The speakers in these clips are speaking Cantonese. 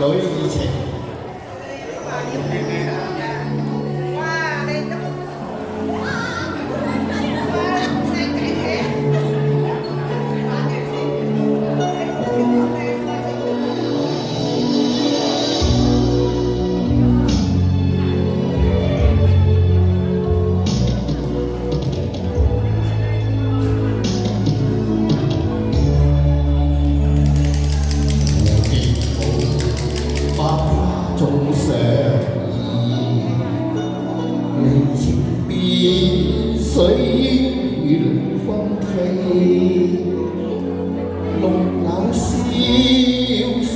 女兒情。中相依，離情變水涼風飛，綠柳蕭疏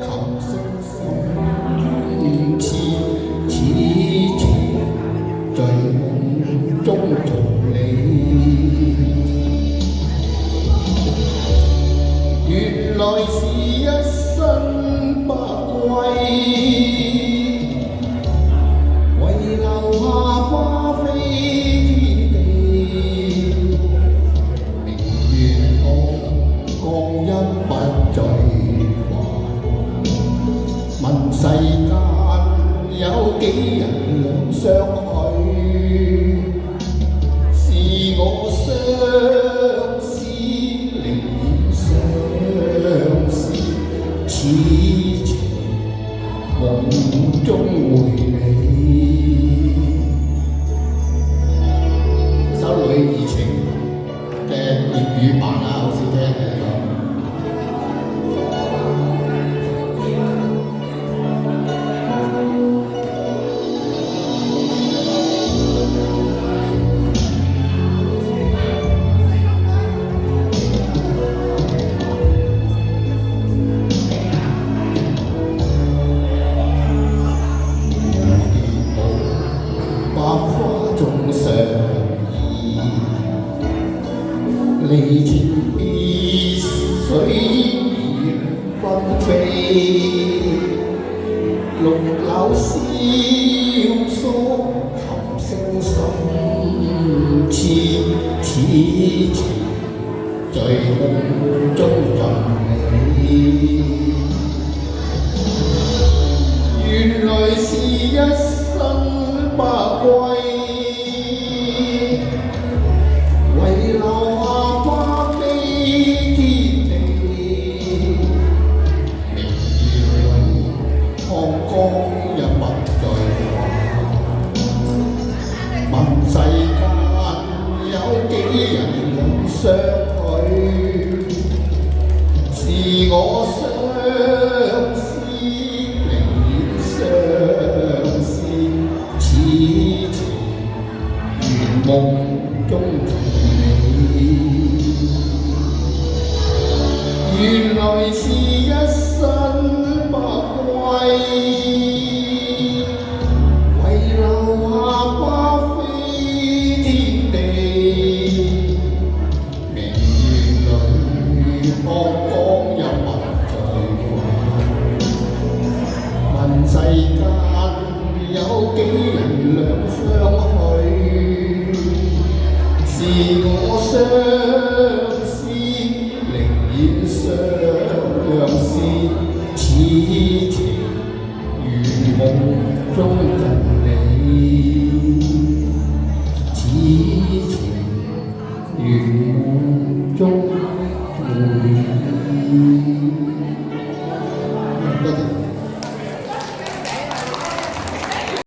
琴聲深，痴情在夢中逃離，原來是一生不歸。遺留下花飛天地，明月光陰不再還。問世間有幾人兩相許？是我相思寧願相思，此情夢中回味。首《女兒情》嘅粵語版啊，好少聽嘅呢個。中相依，離情別水分飛，綠柳蕭疏琴聲深，此情在夢中尋你，原來是一生不歸。遺留下花飛天地，明月裏看光陰不再還。問世間有幾人兩相許？是我相思寧願相思，此情如夢中原來是一生不歸，遺留下花飛天地，明月裏看光陰不再還。問世間有幾人兩相許？是我相思寧願相思，此情如夢中人理，此情如夢中